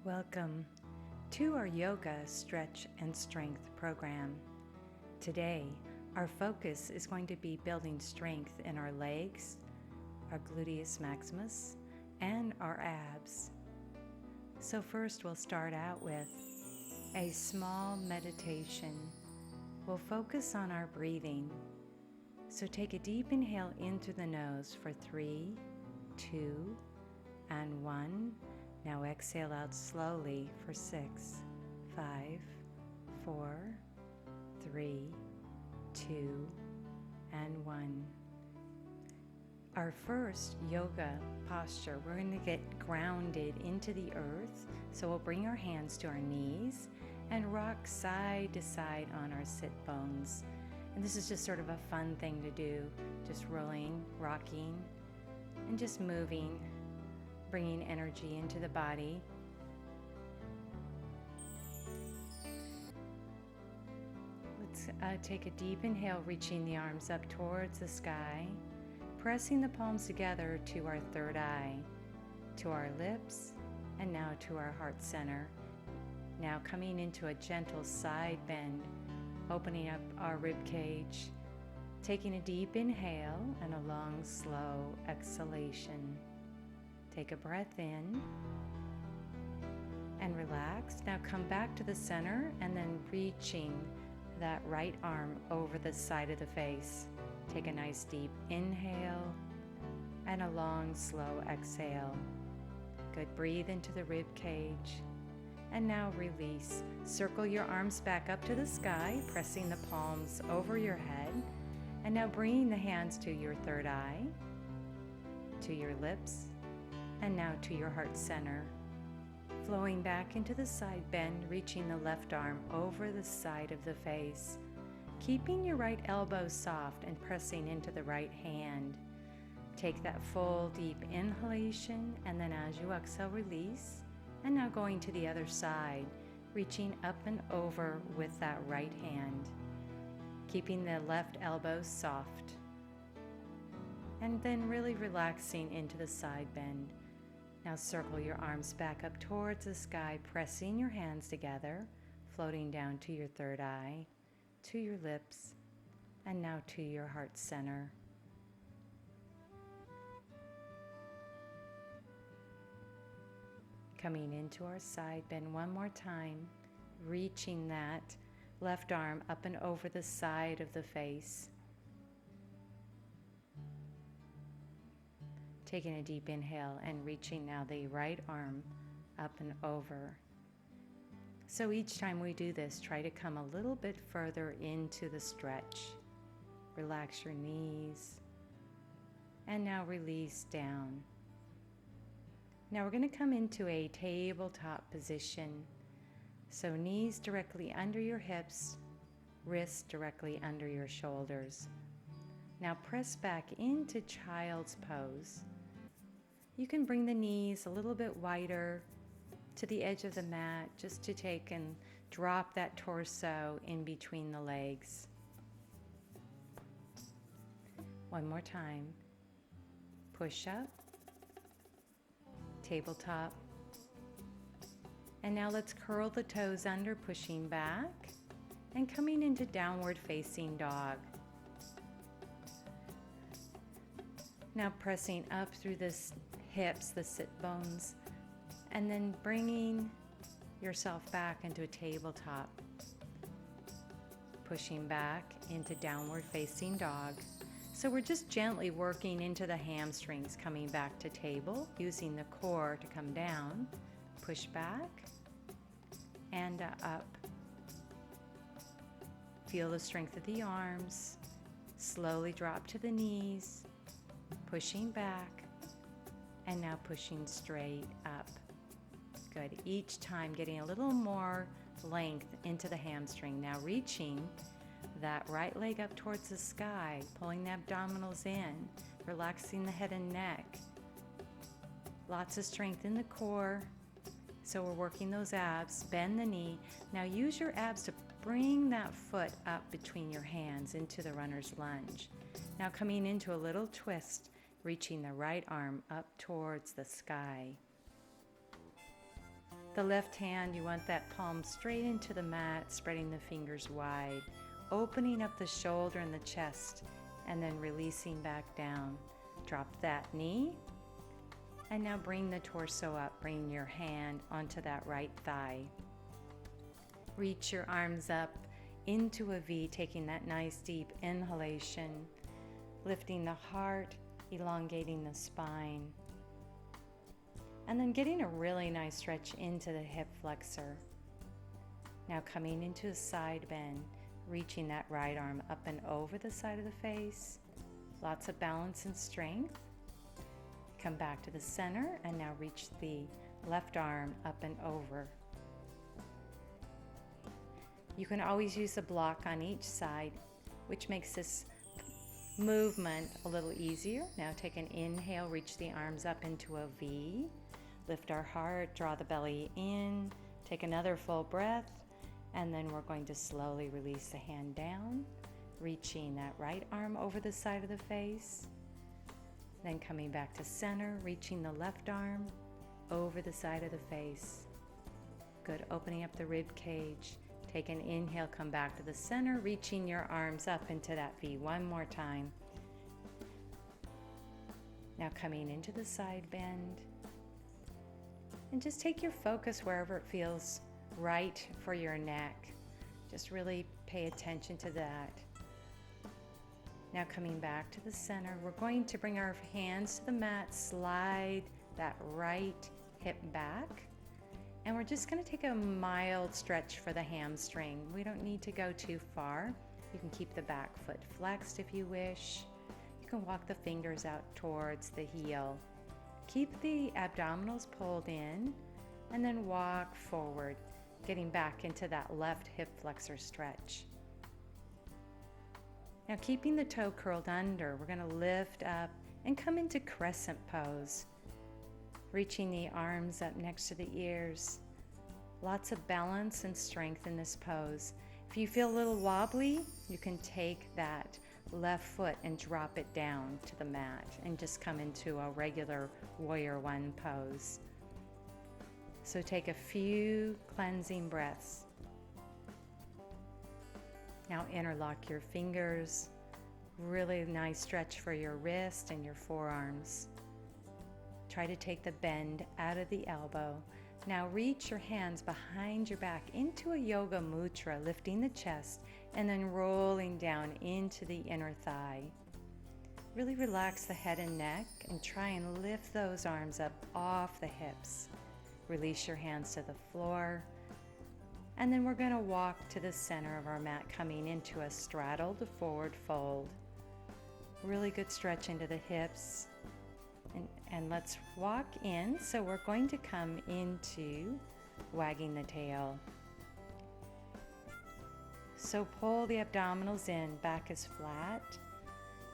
Welcome to our Yoga Stretch and Strength program. Today, our focus is going to be building strength in our legs, our gluteus maximus, and our abs. So first we'll start out with a small meditation. We'll focus on our breathing. So take a deep inhale in through the nose for 3, 2, and 1. Now exhale out slowly for 6, 5, 4, 3, 2, and 1. Our first yoga posture, we're going to get grounded into the earth. So we'll bring our hands to our knees and rock side to side on our sit bones. And this is just sort of a fun thing to do, just rolling, rocking, and just moving, bringing energy into the body. Let's take a deep inhale, reaching the arms up towards the sky, pressing the palms together to our third eye, to our lips, and now to our heart center. Now coming into a gentle side bend, opening up our rib cage, taking a deep inhale and a long, slow exhalation. Take a breath in and relax. Now come back to the center and then reaching that right arm over the side of the face. Take a nice deep inhale and a long, slow exhale. Good. Breathe into the rib cage. And now release. Circle your arms back up to the sky, pressing the palms over your head. And now bringing the hands to your third eye, to your lips, and now to your heart center. Flowing back into the side bend, reaching the left arm over the side of the face. Keeping your right elbow soft and pressing into the right hand. Take that full deep inhalation, and then as you exhale, release. And now going to the other side, reaching up and over with that right hand. Keeping the left elbow soft. And then really relaxing into the side bend. Now circle your arms back up towards the sky, pressing your hands together, floating down to your third eye, to your lips, and now to your heart center. Coming into our side bend one more time, reaching that left arm up and over the side of the face. Taking a deep inhale and reaching now the right arm up and over. So each time we do this, try to come a little bit further into the stretch. Relax your knees. And now release down. Now we're going to come into a tabletop position. So knees directly under your hips, wrists directly under your shoulders. Now press back into child's pose. You can bring the knees a little bit wider to the edge of the mat just to take and drop that torso in between the legs. One more time. Push up, tabletop. And now let's curl the toes under, pushing back and coming into downward facing dog. Now pressing up through the hips, the sit bones, and then bringing yourself back into a tabletop. Pushing back into downward facing dog. So we're just gently working into the hamstrings, coming back to table, using the core to come down. Push back and up. Feel the strength of the arms. Slowly drop to the knees. Pushing back, and now pushing straight up. Good. Each time getting a little more length into the hamstring. Now reaching that right leg up towards the sky, pulling the abdominals in, relaxing the head and neck. Lots of strength in the core. So we're working those abs. Bend the knee. Now use your abs to bring that foot up between your hands into the runner's lunge. Now coming into a little twist, reaching the right arm up towards the sky. The left hand, you want that palm straight into the mat, spreading the fingers wide, opening up the shoulder and the chest, and then releasing back down. Drop that knee, and now bring the torso up. Bring your hand onto that right thigh. Reach your arms up into a V, taking that nice deep inhalation, lifting the heart, elongating the spine, and then getting a really nice stretch into the hip flexor. Now coming into a side bend, reaching that right arm up and over the side of the face. Lots of balance and strength. Come back to the center and now reach the left arm up and over. You can always use a block on each side, which makes this movement a little easier. Now take an inhale, reach the arms up into a V. Lift our heart, draw the belly in. Take another full breath, and then we're going to slowly release the hand down, reaching that right arm over the side of the face. Then coming back to center, reaching the left arm over the side of the face. Good, opening up the rib cage. Take an inhale, come back to the center, reaching your arms up into that V. One more time. Now coming into the side bend. And just take your focus wherever it feels right for your neck. Just really pay attention to that. Now coming back to the center, we're going to bring our hands to the mat, slide that right hip back. And we're just going to take a mild stretch for the hamstring. We don't need to go too far. You can keep the back foot flexed if you wish. You can walk the fingers out towards the heel. Keep the abdominals pulled in and then walk forward, getting back into that left hip flexor stretch. Now keeping the toe curled under, we're going to lift up and come into crescent pose, reaching the arms up next to the ears. Lots of balance and strength in this pose. If you feel a little wobbly, you can take that left foot and drop it down to the mat and just come into a regular warrior one pose. So take a few cleansing breaths. Now interlock your fingers. Really nice stretch for your wrist and your forearms. Try to take the bend out of the elbow. Now reach your hands behind your back into a yoga mudra, lifting the chest and then rolling down into the inner thigh. Really relax the head and neck and try and lift those arms up off the hips. Release your hands to the floor. And then we're going to walk to the center of our mat, coming into a straddled forward fold. Really good stretch into the hips. And let's walk in. So we're going to come into wagging the tail. So pull the abdominals in, back is flat,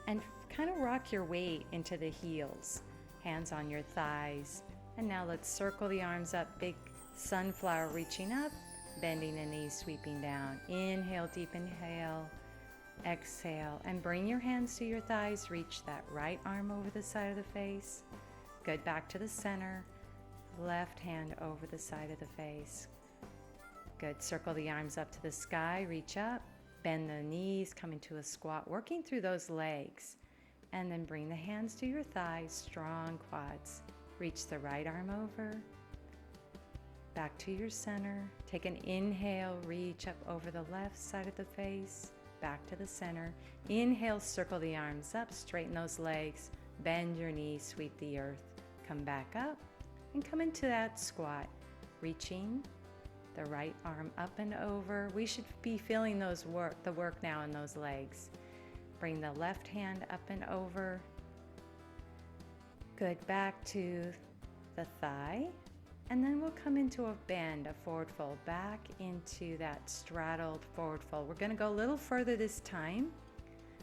and kind of rock your weight into the heels. Hands on your thighs. And now let's circle the arms up, big sunflower reaching up, bending the knees, sweeping down. Inhale, deep inhale. Exhale, and bring your hands to your thighs. Reach that right arm over the side of the face. Good, back to the center. Left hand over the side of the face. Good, circle the arms up to the sky. Reach up, bend the knees, come into a squat, working through those legs. And then bring the hands to your thighs, strong quads. Reach the right arm over. Back to your center. Take an inhale, reach up over the left side of the face. Back to the center. Inhale, circle the arms up, straighten those legs, bend your knees, sweep the earth. Come back up and come into that squat, reaching the right arm up and over. We should be feeling the work now in those legs. Bring the left hand up and over. Good, back to the thigh. And then we'll come into a bend, a forward fold, back into that straddled forward fold. We're going to go a little further this time,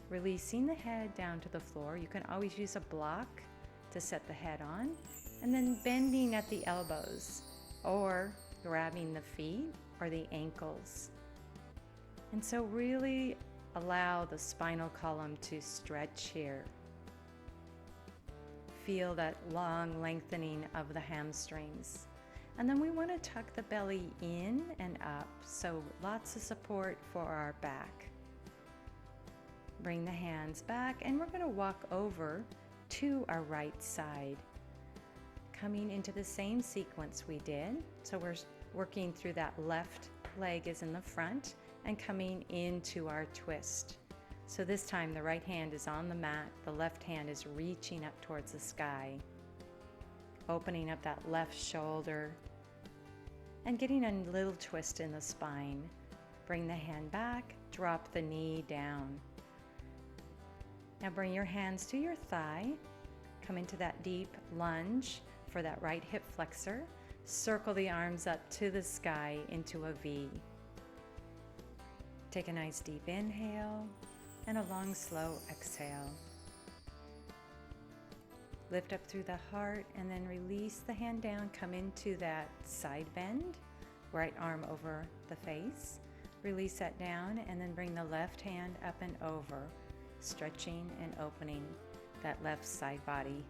releasing the head down to the floor. You can always use a block to set the head on, and then bending at the elbows or grabbing the feet or the ankles. And so really allow the spinal column to stretch here. Feel that long lengthening of the hamstrings. And then we want to tuck the belly in and up, so lots of support for our back. Bring the hands back, and we're going to walk over to our right side, coming into the same sequence we did. So we're working through that left leg is in the front and coming into our twist. So this time the right hand is on the mat, the left hand is reaching up towards the sky, opening up that left shoulder and getting a little twist in the spine. Bring the hand back, drop the knee down. Now bring your hands to your thigh, come into that deep lunge for that right hip flexor. Circle the arms up to the sky into a V. Take a nice deep inhale and a long, slow exhale. Lift up through the heart and then release the hand down. Come into that side bend, right arm over the face. Release that down and then bring the left hand up and over, stretching and opening that left side body.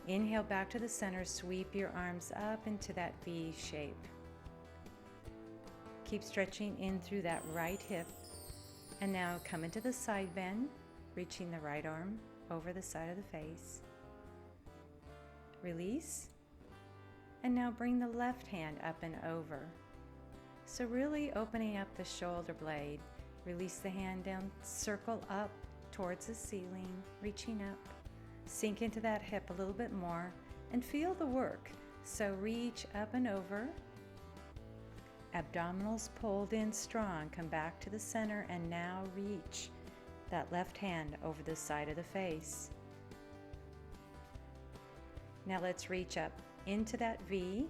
Inhale back to the center, sweep your arms up into that V shape. Keep stretching in through that right hip. And now come into the side bend, reaching the right arm over the side of the face. Release. And now bring the left hand up and over. So really opening up the shoulder blade. Release the hand down, circle up towards the ceiling, reaching up. Sink into that hip a little bit more and feel the work. So reach up and over. Abdominals pulled in strong. Come back to the center and now reach that left hand over the side of the face. Now let's reach up into that V.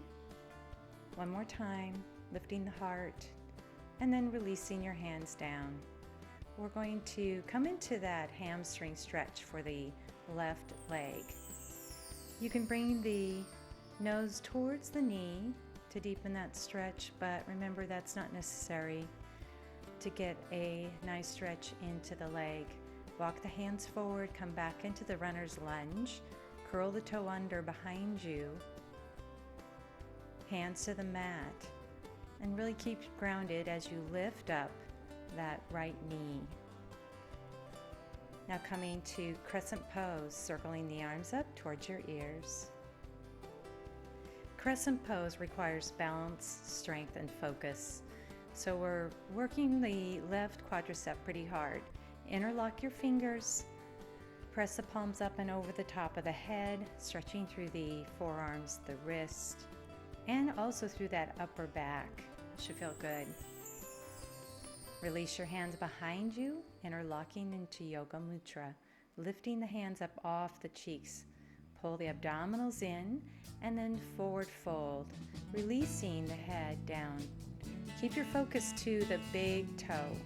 One more time, lifting the heart and then releasing your hands down. We're going to come into that hamstring stretch for the left leg. You can bring the nose towards the knee to deepen that stretch, but remember that's not necessary to get a nice stretch into the leg. Walk the hands forward, come back into the runner's lunge, curl the toe under behind you, hands to the mat, and really keep grounded as you lift up that right knee. Now coming to crescent pose, circling the arms up towards your ears. Crescent pose requires balance, strength, and focus. So we're working the left quadricep pretty hard. Interlock your fingers, press the palms up and over the top of the head, stretching through the forearms, the wrist, and also through that upper back. Should feel good. Release your hands behind you, interlocking into Yoga Mudra, lifting the hands up off the cheeks. Pull the abdominals in and then forward fold, releasing the head down. Keep your focus to the big toe.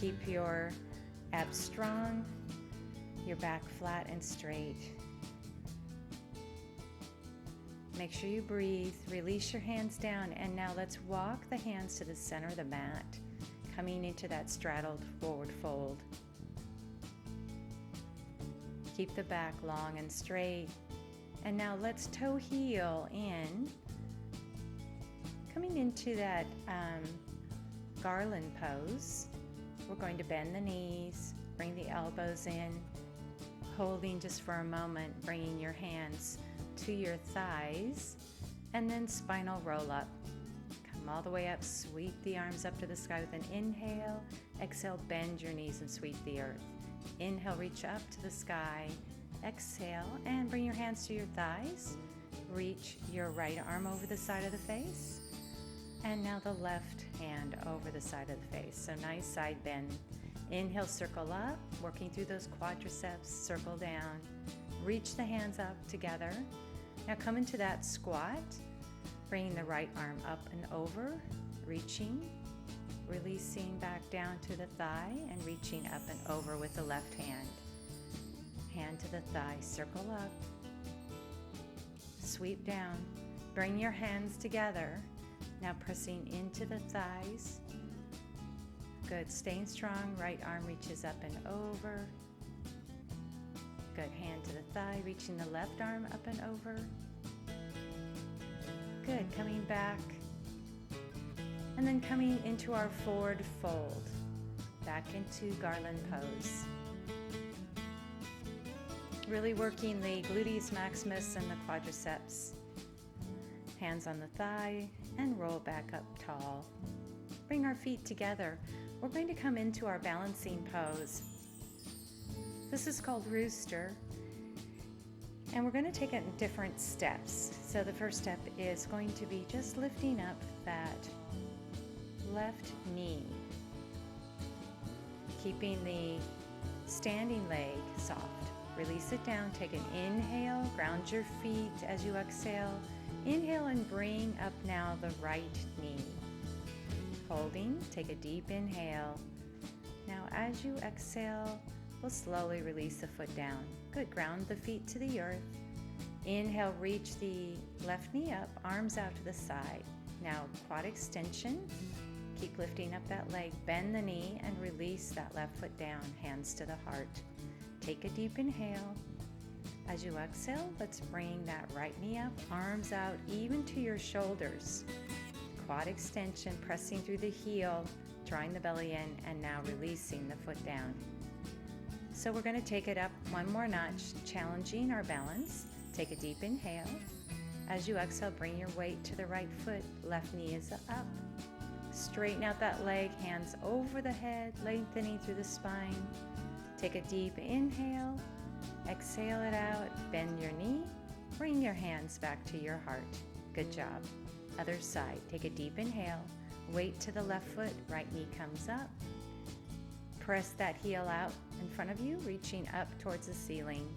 Keep your abs strong, your back flat and straight. Make sure you breathe, release your hands down, and now let's walk the hands to the center of the mat, coming into that straddled forward fold. Keep the back long and straight. And now let's toe heel in, coming into that Garland pose. We're going to bend the knees, bring the elbows in, holding just for a moment, bringing your hands to your thighs, and then spinal roll up. Come all the way up, sweep the arms up to the sky with an inhale. Exhale, bend your knees and sweep the earth. Inhale, reach up to the sky. Exhale, and bring your hands to your thighs. Reach your right arm over the side of the face. And now the left hand over the side of the face. So nice side bend. Inhale, circle up, working through those quadriceps, circle down. Reach the hands up together. Now come into that squat, bringing the right arm up and over, reaching, releasing back down to the thigh, and reaching up and over with the left hand. Hand to the thigh, circle up, sweep down, bring your hands together, now pressing into the thighs. Good, staying strong, right arm reaches up and over. Good, hand to the thigh, reaching the left arm up and over. Good, coming back. And then coming into our forward fold, back into Garland pose. Really working the gluteus maximus and the quadriceps. Hands on the thigh and roll back up tall. Bring our feet together. We're going to come into our balancing pose. This is called rooster. And we're going to take it in different steps. So the first step is going to be just lifting up that left knee. Keeping the standing leg soft. Release it down. Take an inhale. Ground your feet as you exhale. Inhale and bring up now the right knee. Holding. Take a deep inhale. Now as you exhale, we'll slowly release the foot down. Good. Ground the feet to the earth. Inhale, reach the left knee up, arms out to the side. Now quad extension. Keep lifting up that leg. Bend the knee and release that left foot down, hands to the heart. Take a deep inhale. As you exhale, let's bring that right knee up, arms out even to your shoulders. Quad extension, pressing through the heel, drawing the belly in, and now releasing the foot down. So we're going to take it up one more notch, challenging our balance. Take a deep inhale. As you exhale, bring your weight to the right foot. Left knee is up. Straighten out that leg, hands over the head, lengthening through the spine. Take a deep inhale. Exhale it out. Bend your knee. Bring your hands back to your heart. Good job. Other side. Take a deep inhale. Weight to the left foot. Right knee comes up. Press that heel out in front of you, reaching up towards the ceiling.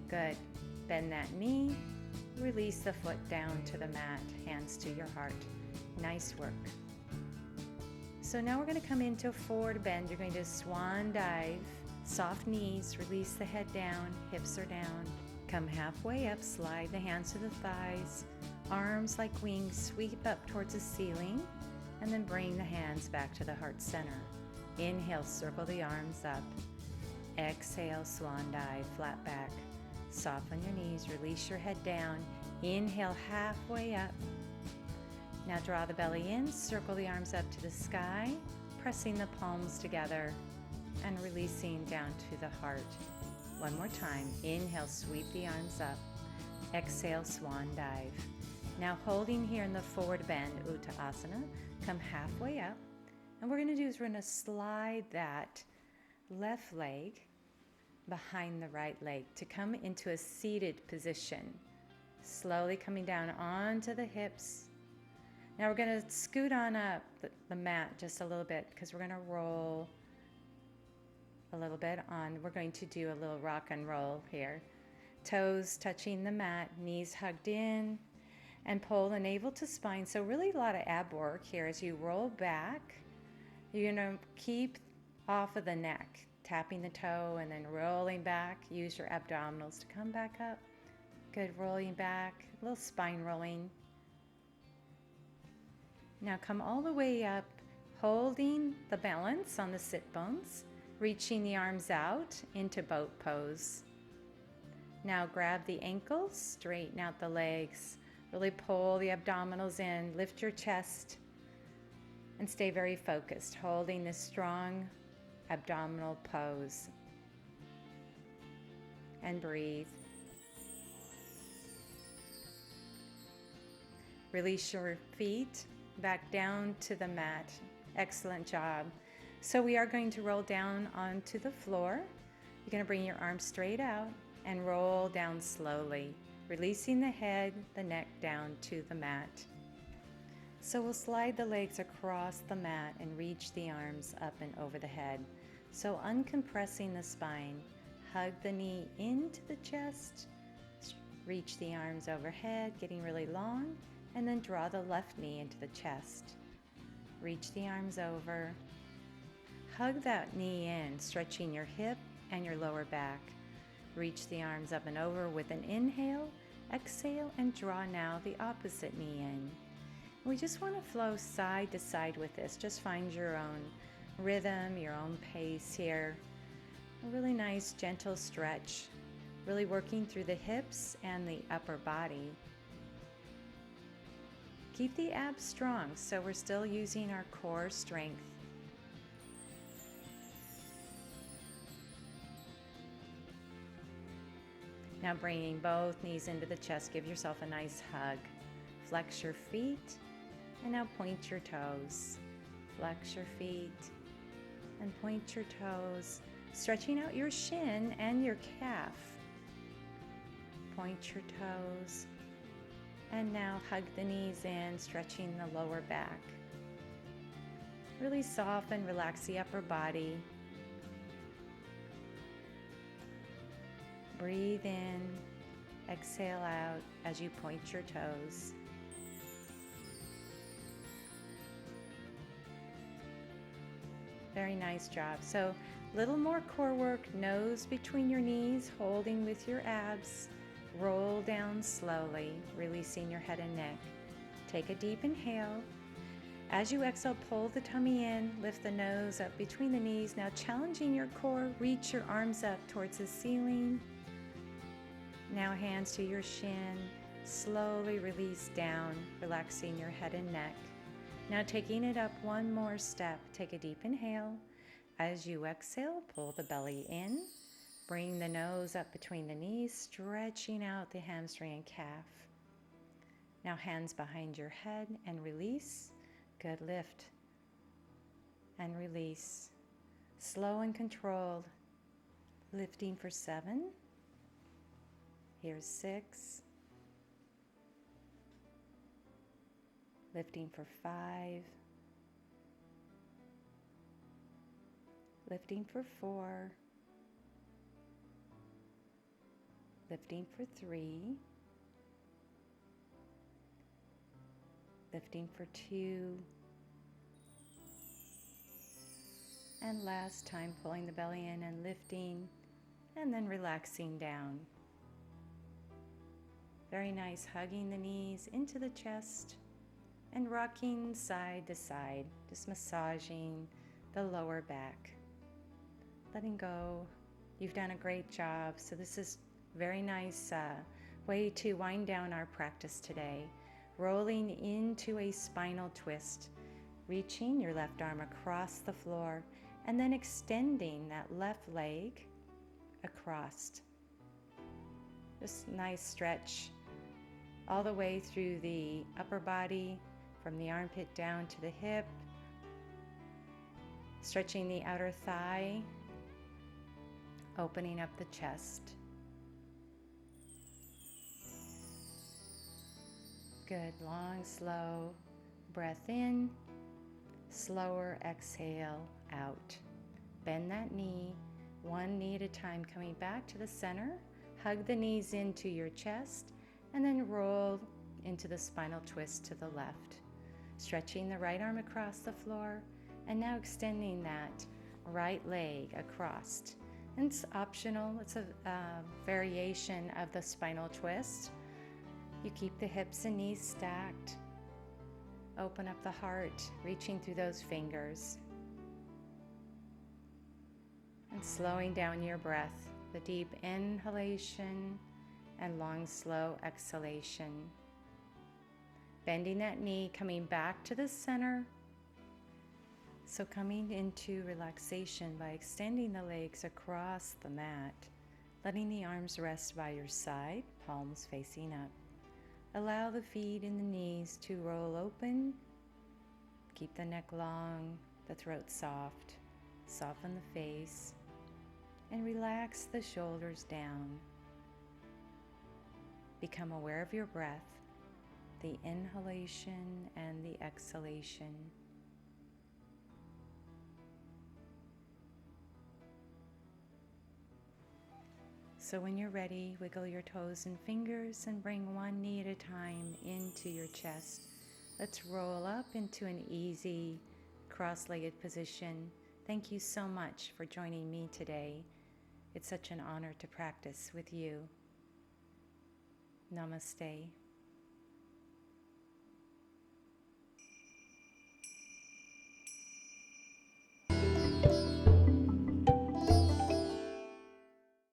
Good. Bend that knee. Release the foot down to the mat, hands to your heart. Nice work. So now we're going to come into a forward bend. You're going to swan dive, soft knees, release the head down, hips are down. Come halfway up, slide the hands to the thighs, arms like wings, sweep up towards the ceiling, and then bring the hands back to the heart center. Inhale, circle the arms up. Exhale, swan dive, flat back. Soften your knees, release your head down. Inhale, halfway up. Now draw the belly in, circle the arms up to the sky, pressing the palms together and releasing down to the heart. One more time. Inhale, sweep the arms up. Exhale, swan dive. Now holding here in the forward bend, Uttanasana, come halfway up. And what we're going to do is we're going to slide that left leg behind the right leg to come into a seated position. Slowly coming down onto the hips. Now we're going to scoot on up the mat just a little bit because we're going to roll a little bit on. We're going to do a little rock and roll here. Toes touching the mat, knees hugged in, and pull the navel to spine. So really a lot of ab work here as you roll back. You're going to keep off of the neck, tapping the toe and then rolling back. Use your abdominals to come back up. Good, rolling back, a little spine rolling. Now come all the way up, holding the balance on the sit bones, reaching the arms out into boat pose. Now grab the ankles, straighten out the legs, really pull the abdominals in, lift your chest, and stay very focused, holding this strong abdominal pose. And breathe. Release your feet back down to the mat. Excellent job. So we are going to roll down onto the floor. You're going to bring your arms straight out and roll down slowly, releasing the head, the neck down to the mat. So we'll slide the legs across the mat and reach the arms up and over the head. So uncompressing the spine, hug the knee into the chest, reach the arms overhead, getting really long, and then draw the left knee into the chest. Reach the arms over, hug that knee in, stretching your hip and your lower back. Reach the arms up and over with an inhale, exhale, and draw now the opposite knee in. We just want to flow side to side with this. Just find your own rhythm, your own pace here. A really nice gentle stretch, really working through the hips and the upper body. Keep the abs strong, so we're still using our core strength. Now bringing both knees into the chest, give yourself a nice hug. Flex your feet, and now point your toes. Flex your feet, and point your toes, stretching out your shin and your calf. Point your toes, and now hug the knees in, stretching the lower back. Really soften, relax the upper body. Breathe in, exhale out as you point your toes. Very nice job. So little more core work, nose between your knees, holding with your abs. Roll down slowly, releasing your head and neck. Take a deep inhale. As you exhale, pull the tummy in, lift the nose up between the knees. Now challenging your core, reach your arms up towards the ceiling. Now hands to your shin, slowly release down, relaxing your head and neck. Now taking it up one more step, take a deep inhale. As you exhale, pull the belly in, bring the nose up between the knees, stretching out the hamstring and calf. Now hands behind your head and release. Good, lift and release. Slow and controlled, lifting for 7. Here's 6. Lifting for 5. Lifting for 4. Lifting for 3. Lifting for 2. And last time, pulling the belly in and lifting, and then relaxing down. Very nice, hugging the knees into the chest and rocking side to side, just massaging the lower back. Letting go. You've done a great job. So this is very nice way to wind down our practice today. Rolling into a spinal twist, reaching your left arm across the floor, and then extending that left leg across. Just nice stretch all the way through the upper body, from the armpit down to the hip, stretching the outer thigh, opening up the chest. Good, long, slow breath in, slower exhale out. Bend that knee, one knee at a time, coming back to the center. Hug the knees into your chest, and then roll into the spinal twist to the left. Stretching the right arm across the floor, and now extending that right leg across. And it's optional, it's a variation of the spinal twist. You keep the hips and knees stacked. Open up the heart, reaching through those fingers. And slowing down your breath, the deep inhalation and long, slow exhalation. Bending that knee, coming back to the center. So coming into relaxation by extending the legs across the mat, letting the arms rest by your side, palms facing up. Allow the feet and the knees to roll open. Keep the neck long, the throat soft. Soften the face and relax the shoulders down. Become aware of your breath, the inhalation and the exhalation. So when you're ready, wiggle your toes and fingers and bring one knee at a time into your chest. Let's roll up into an easy cross-legged position. Thank you so much for joining me today. It's such an honor to practice with you. Namaste.